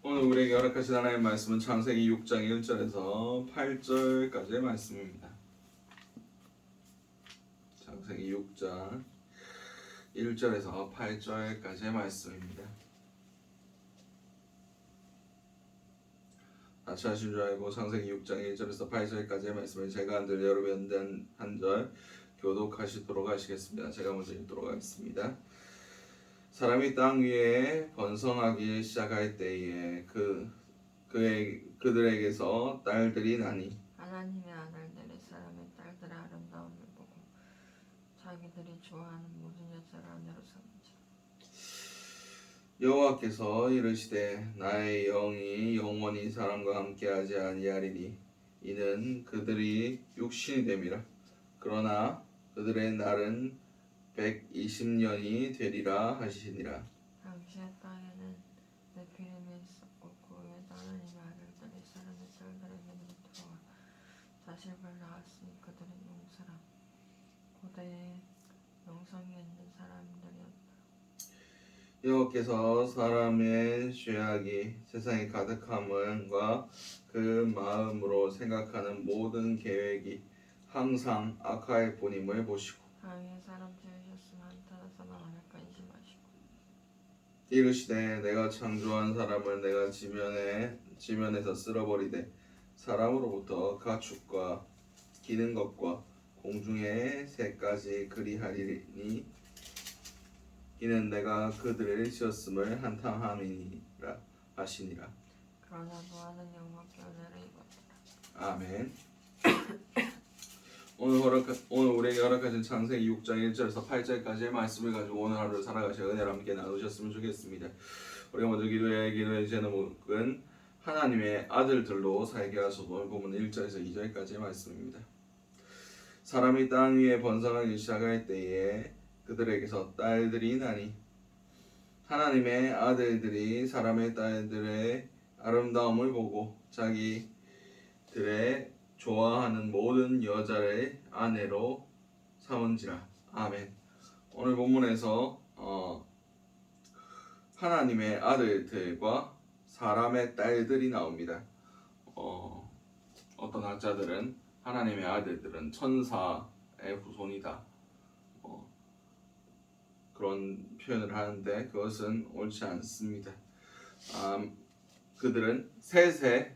오늘 우리에게 허락하신 하나님의 말씀은 창세기 6장 1절에서 8절까지의 말씀입니다. 창세기 6장 1절에서 8절까지의 말씀입니다. 같이 하신 줄 알고 창세기 6장 1절에서 8절까지의 말씀을 제가 한 절 여러분 한 절 교독하시도록 하시겠습니다. 제가 먼저 읽도록 하겠습니다. 사람이 땅 위에 번성하기 시작할 때에 그들에게서 딸들이 나니 하나님의 아들들이 사람의 딸들의 아름다움을 보고 자기들이 좋아하는 모든 여자를 아내로 삼은지라. 여호와께서 이르시되 나의 영이 영원히 사람과 함께하지 아니하리니 이는 그들이 육신이 됨이라. 그러나 그들의 날은 120년이 되리라 하시니라. 당시의 땅에는 네피림이 있었고 그 후에 하나님의 아들들이 사람의 딸들에게로 들어와 자식을 낳았으니 그들은 용사람 고대의 영성이 있는 사람들이었다. 여호와께서 사람의 죄악이 세상에 가득함과 그 마음으로 생각하는 모든 계획이 항상 악할 뿐임을 보시고 땅에 사람 지으셨으면 한탄해서 마음을 근심하시고 이르시되 내가 창조한 사람을 내가 지면에서 쓸어버리되 사람으로부터 가축과 기는 것과 공중의 새까지 그리하리니 이는 내가 그들을 지었음을 한탄함이니라 하시니라. 그러나 노아는 여호와께 은혜를 입었더라. 아멘. 오늘 우리에게 허락하신 창세기 6장 1절에서 8절까지의 말씀을 가지고 오늘 하루를 살아가실 은혜를 함께 나누셨으면 좋겠습니다. 우리가 먼저 기도의 제목은 하나님의 아들들로 살게 하소서. 오늘 보면 1절에서 2절까지의 말씀입니다. 사람이 땅 위에 번성하기 시작할 때에 그들에게서 딸들이 나니 하나님의 아들들이 사람의 딸들의 아름다움을 보고 자기들의 좋아하는 모든 여자를 아내로 삼은지라. 아멘. 오늘 본문에서 하나님의 아들들과 사람의 딸들이 나옵니다. 어떤 학자들은 하나님의 아들들은 천사의 후손이다, 그런 표현을 하는데 그것은 옳지 않습니다. 그들은 셋의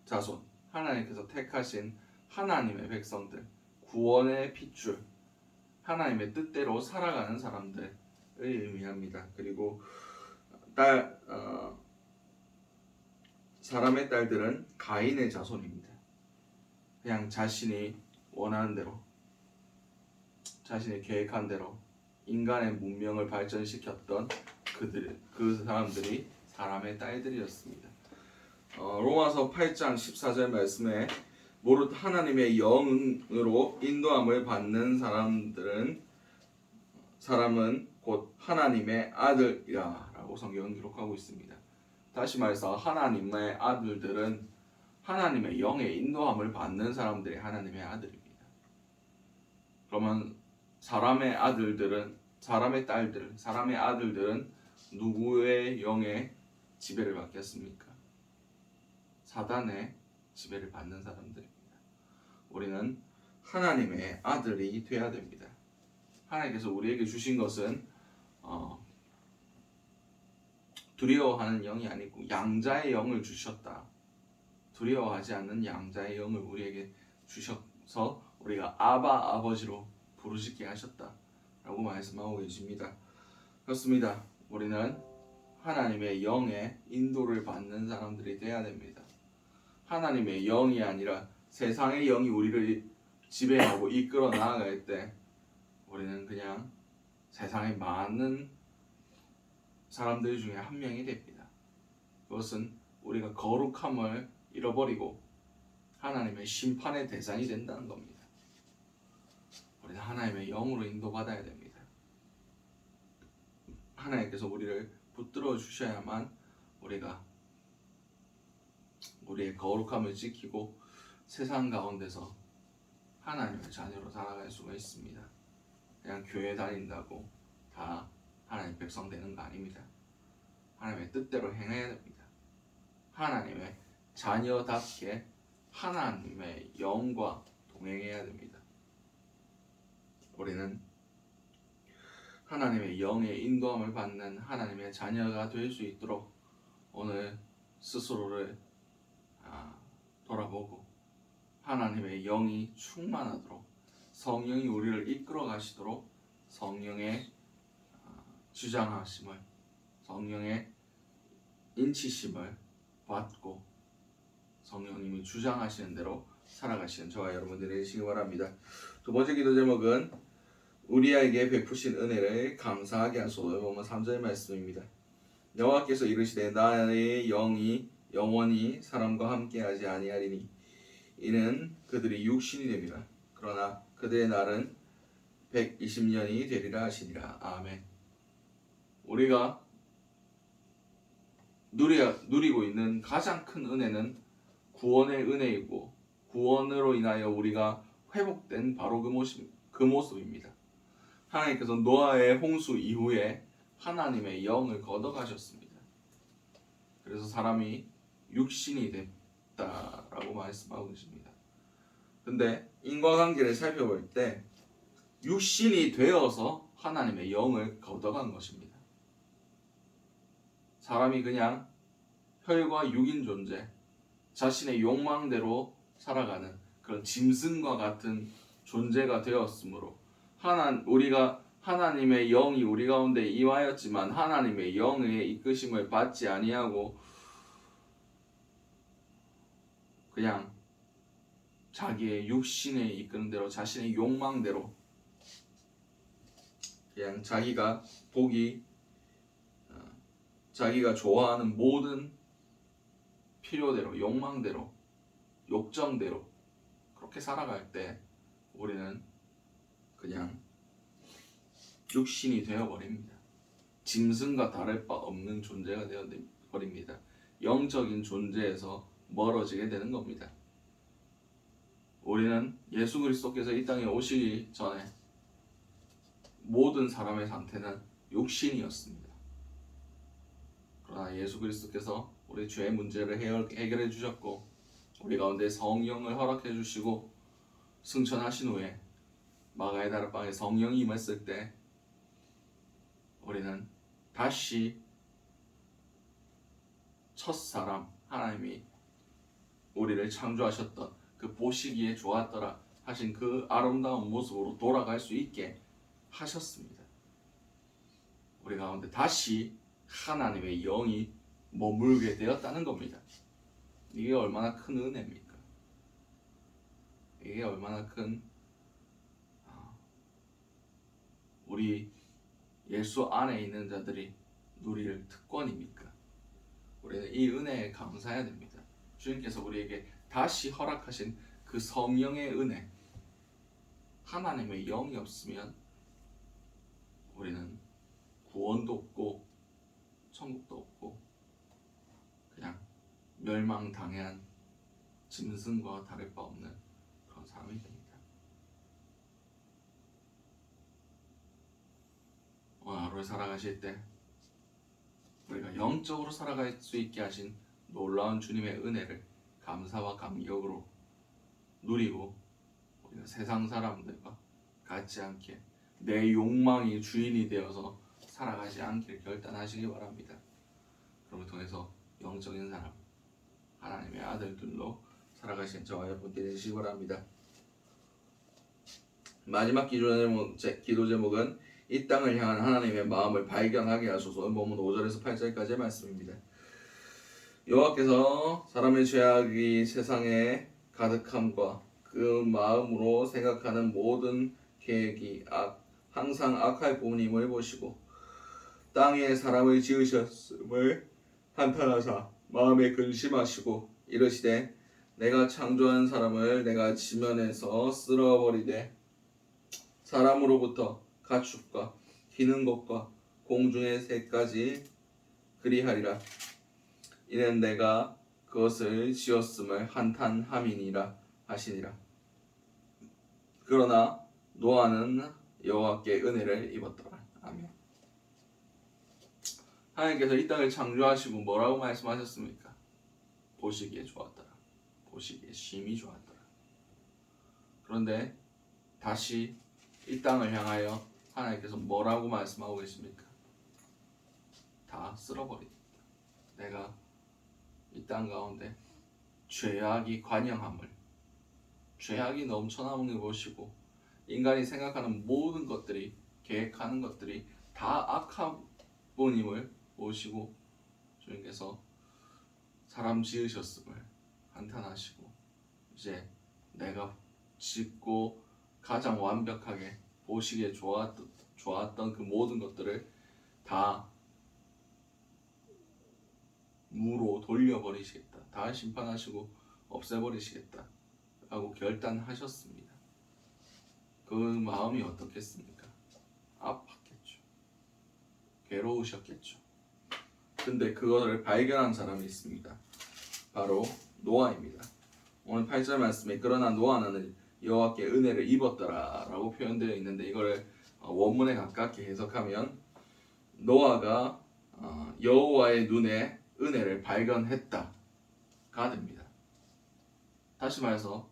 자손, 하나님께서 택하신 하나님의 백성들, 구원의 핏줄, 하나님의 뜻대로 살아가는 사람들을 의미합니다. 그리고 사람의 딸들은 가인의 자손입니다. 그냥 자신이 원하는 대로, 자신이 계획한 대로 인간의 문명을 발전시켰던 그 사람들이 사람의 딸들이었습니다. 로마서 8장 14절 말씀에 무릇 하나님의 영으로 인도함을 받는 사람은 곧 하나님의 아들이라 라고 성경은 기록하고 있습니다. 다시 말해서 하나님의 아들들은 하나님의 영의 인도함을 받는 사람들이 하나님의 아들입니다. 그러면 사람의 아들들은 누구의 영의 지배를 받겠습니까? 사단의 지배를 받는 사람들입니다. 우리는 하나님의 아들이 되어야 됩니다. 하나님께서 우리에게 주신 것은 두려워하는 영이 아니고 양자의 영을 주셨다. 두려워하지 않는 양자의 영을 우리에게 주셔서 우리가 아버지로 부르짖게 하셨다 라고 말씀하고 계십니다. 그렇습니다. 우리는 하나님의 영의 인도를 받는 사람들이 되어야 됩니다. 하나님의 영이 아니라 세상의 영이 우리를 지배하고 이끌어 나아갈 때 우리는 그냥 세상에 많은 사람들 중에 한 명이 됩니다. 그것은 우리가 거룩함을 잃어버리고 하나님의 심판의 대상이 된다는 겁니다. 우리는 하나님의 영으로 인도받아야 됩니다. 하나님께서 우리를 붙들어 주셔야만 우리가 우리의 거룩함을 지키고 세상 가운데서 하나님의 자녀로 살아갈 수가 있습니다. 그냥 교회 다닌다고 다 하나님 백성 되는 거 아닙니다. 하나님의 뜻대로 행해야 됩니다. 하나님의 자녀답게 하나님의 영과 동행해야 됩니다. 우리는 하나님의 영의 인도함을 받는 하나님의 자녀가 될 수 있도록 오늘 스스로를 돌아보고 하나님의 영이 충만하도록 성령이 우리를 이끌어 가시도록 성령의 주장하심을 성령의 인치심을 받고 성령님이 주장하시는 대로 살아가시는 저와 여러분들이 되시기 바랍니다. 두 번째 기도 제목은 우리에게 베푸신 은혜를 감사하게 하소서. 보면 3절 말씀입니다. 여호와께서 이르시되 나의 영이 영원히 사람과 함께하지 아니하리니 이는 그들이 육신이 됨이라. 그러나 그들의 날은 120년이 되리라 하시니라. 아멘. 우리가 누리고 있는 가장 큰 은혜는 구원의 은혜이고 구원으로 인하여 우리가 회복된 바로 그 모습입니다. 하나님께서 노아의 홍수 이후에 하나님의 영을 걷어가셨습니다. 그래서 사람이 육신이 됐다라고 말씀하고 계십니다. 근데 인과관계를 살펴볼 때 육신이 되어서 하나님의 영을 걷어간 것입니다. 사람이 그냥 혈과 육인 존재, 자신의 욕망대로 살아가는 그런 짐승과 같은 존재가 되었으므로 우리가 하나님의 영이 우리 가운데 임하였지만 하나님의 영의 이끄심을 받지 아니하고 그냥 자기의 육신에 이끄는 대로 자신의 욕망대로 그냥 자기가 좋아하는 모든 필요대로 욕망대로 욕정대로 그렇게 살아갈 때 우리는 그냥 육신이 되어버립니다. 짐승과 다를 바 없는 존재가 되어버립니다. 영적인 존재에서 멀어지게 되는 겁니다. 우리는 예수 그리스도께서 이 땅에 오시기 전에 모든 사람의 상태는 육신이었습니다. 그러나 예수 그리스도께서 우리 죄의 문제를 해결해 주셨고 우리 가운데 성령을 허락해 주시고 승천하신 후에 마가의 다락방에 성령이 임했을 때 우리는 다시 첫사람 하나님이 우리를 창조하셨던 그 보시기에 좋았더라 하신 그 아름다운 모습으로 돌아갈 수 있게 하셨습니다. 우리 가운데 다시 하나님의 영이 머물게 되었다는 겁니다. 이게 얼마나 큰 은혜입니까? 이게 얼마나 큰 우리 예수 안에 있는 자들이 누릴 특권입니까? 우리는 이 은혜에 감사해야 됩니다. 주님께서 우리에게 다시 허락하신 그 성령의 은혜, 하나님의 영이 없으면 우리는 구원도 없고 천국도 없고 그냥 멸망당한 짐승과 다를 바 없는 그런 사람이 됩니다. 오늘 하루를 살아가실 때 우리가 영적으로 살아갈 수 있게 하신 놀라운 주님의 은혜를 감사와 감격으로 누리고 우리가 세상 사람들과 같지 않게 내 욕망이 주인이 되어서 살아가지 않기를 결단하시기 바랍니다. 그걸 통해서 영적인 사람, 하나님의 아들들로 살아가신 저와 여러분들이 되시기 바랍니다. 마지막 기도 제목은 이 땅을 향한 하나님의 마음을 발견하게 하소서. 본문 5절에서 8절까지의 말씀입니다. 여호와께서 사람의 죄악이 세상에 가득함과 그 마음으로 생각하는 모든 계획이 항상 악할 뿐임을 보시고 땅에 사람을 지으셨음을 한탄하사 마음에 근심하시고 이르시되 내가 창조한 사람을 내가 지면에서 쓸어버리되 사람으로부터 가축과 기는 것과 공중의 새까지 그리하리라. 이는 내가 그것을 지었음을 한탄함이니라 하시니라. 그러나 노아는 여호와께 은혜를 입었더라. 아멘. 하나님께서 이 땅을 창조하시고 뭐라고 말씀하셨습니까? 보시기에 좋았더라. 보시기에 심히 좋았더라. 그런데 다시 이 땅을 향하여 하나님께서 뭐라고 말씀하고 계십니까? 다 쓸어버리겠다. 내가 이 땅 가운데 죄악이 관영함을, 죄악이 넘쳐나오는 걸 보시고 인간이 생각하는 모든 것들이, 계획하는 것들이 다 악함뿐임을 보시고 주님께서 사람 지으셨음을 한탄하시고 이제 내가 짓고 가장 완벽하게 보시기에 좋았던 그 모든 것들을 다 무로 돌려버리시겠다. 다 심판하시고 없애버리시겠다. 라고 결단하셨습니다. 그 마음이 어떻겠습니까? 아팠겠죠. 괴로우셨겠죠. 근데 그거를 발견한 사람이 있습니다. 바로 노아입니다. 오늘 8절 말씀에 그러나 노아는 여호와께 은혜를 입었더라 라고 표현되어 있는데 이거를 원문에 가깝게 해석하면 노아가 여호와의 눈에 은혜를 발견했다가 됩니다. 다시 말해서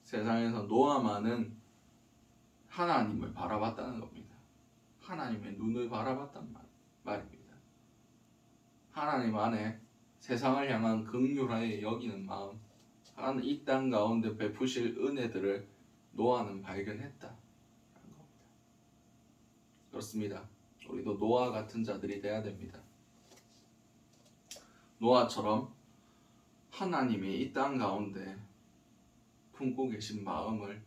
세상에서 노아만은 하나님을 바라봤다는 겁니다. 하나님의 눈을 바라봤단 말입니다. 하나님 안에 세상을 향한 긍휼하게 여기는 마음, 하나님 이 땅 가운데 베푸실 은혜들을 노아는 발견했다라는 겁니다. 그렇습니다. 우리도 노아 같은 자들이 돼야 됩니다. 노아처럼 하나님이 이 땅 가운데 품고 계신 마음을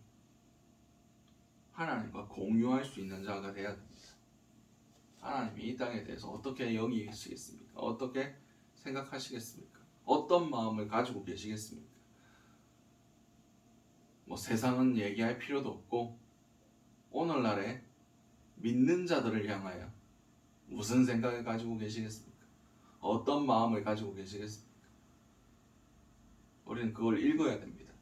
하나님과 공유할 수 있는 자가 돼야 됩니다. 하나님이 이 땅에 대해서 어떻게 여기시겠습니까? 어떻게 생각하시겠습니까? 어떤 마음을 가지고 계시겠습니까? 세상은 얘기할 필요도 없고 오늘날에 믿는 자들을 향하여 무슨 생각을 가지고 계시겠습니까? 어떤 마음을 가지고 계시겠습니까? 우리는 그걸 읽어야 됩니다.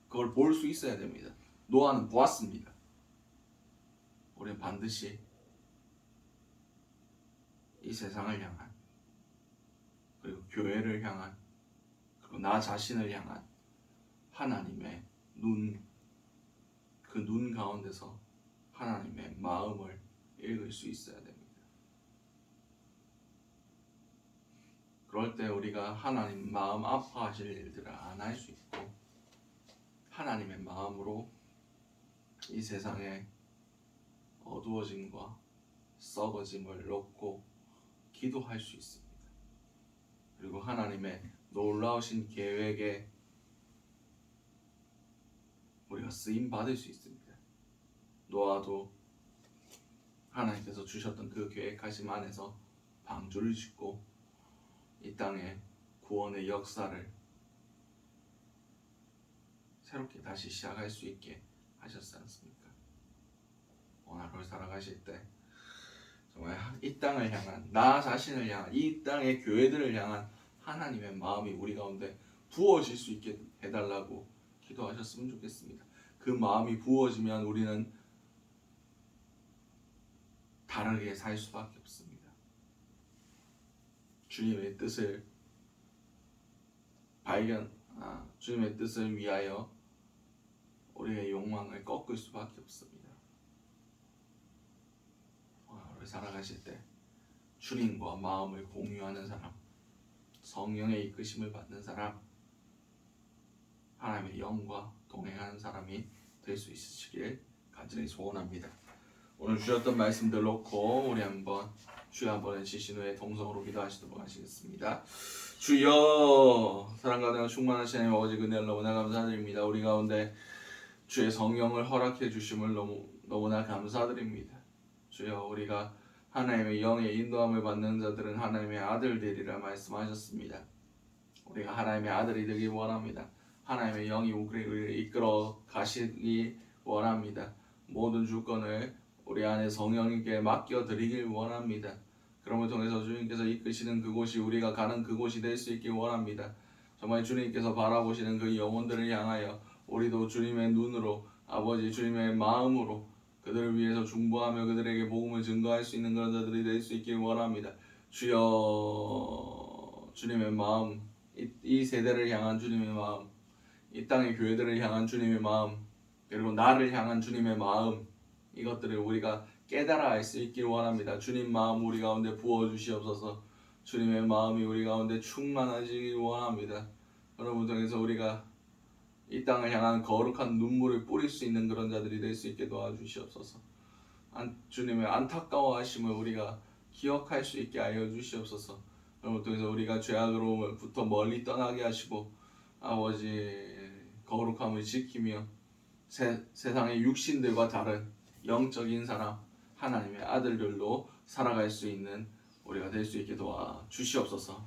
그걸 볼 수 있어야 됩니다. 노아는 보았습니다. 우리는 반드시 이 세상을 향한, 그리고 교회를 향한, 그리고 나 자신을 향한 하나님의 그 눈 가운데서 하나님의 마음을 읽을 수 있어야 됩니다. 그럴 때 우리가 하나님 마음 아파하실 일들을 안 할 수 있고 하나님의 마음으로 이 세상의 어두워짐과 썩어짐을 놓고 기도할 수 있습니다. 그리고 하나님의 놀라우신 계획에 우리가 쓰임 받을 수 있습니다. 노아도 하나님께서 주셨던 그 계획하심 안에서 방주를 짓고 이 땅에 구원의 역사를 새롭게 다시 시작할 수 있게 하셨지 않습니까? 오늘 하루 살아가실 때 정말 이 땅을 향한, 나 자신을 향한, 이 땅의 교회들을 향한 하나님의 마음이 우리 가운데 부어질 수 있게 해달라고 기도하셨으면 좋겠습니다. 그 마음이 부어지면 우리는 다르게 살 수밖에 없습니다. 주님의 뜻을 주님의 뜻을 위하여 우리의 욕망을 꺾을 수밖에 없습니다. 오늘 살아가실 때 주님과 마음을 공유하는 사람, 성령의 이끄심을 받는 사람, 하나님의 영과 동행하는 사람이 될 수 있으시길 간절히 소원합니다. 오늘 주셨던 말씀들 놓고 우리 한번 주여 한번 지신 후에 동성으로 기도하시도록 하시겠습니다. 주여, 사랑과 은혜가 충만하신 하나님 아버지, 은혜를 너무나 감사드립니다. 우리 가운데 주의 성령을 허락해 주심을 너무나 감사드립니다. 주여, 우리가 하나님의 영의 인도함을 받는 자들은 하나님의 아들들이라 말씀하셨습니다. 우리가 하나님의 아들이 되기 원합니다. 하나님의 영이 우리를 이끌어 가시기 원합니다. 모든 주권을 우리 안에 성령님께 맡겨드리길 원합니다. 그럼을 통해서 주님께서 이끄시는 그곳이 우리가 가는 그곳이 될 수 있길 원합니다. 정말 주님께서 바라보시는 그 영혼들을 향하여 우리도 주님의 눈으로, 아버지 주님의 마음으로 그들을 위해서 중보하며 그들에게 복음을 증거할 수 있는 그런 자들이 될 수 있길 원합니다. 주여, 주님의 마음, 이 세대를 향한 주님의 마음, 이 땅의 교회들을 향한 주님의 마음, 그리고 나를 향한 주님의 마음, 이것들을 우리가 깨달아 알 수 있길 원합니다. 주님 마음 우리 가운데 부어 주시옵소서. 주님의 마음이 우리 가운데 충만하시길 원합니다. 여러분 통해서 우리가 이 땅을 향한 거룩한 눈물을 뿌릴 수 있는 그런 자들이 될 수 있게 도와주시옵소서. 주님의 안타까워하심을 우리가 기억할 수 있게 하여 주시옵소서. 여러분 통해서 우리가 죄악으로부터 멀리 떠나게 하시고 아버지 거룩함을 지키며 세상의 육신들과 다른 영적인 사람 하나님의 아들들로 살아갈 수 있는 우리가 될 수 있게 도와 주시옵소서.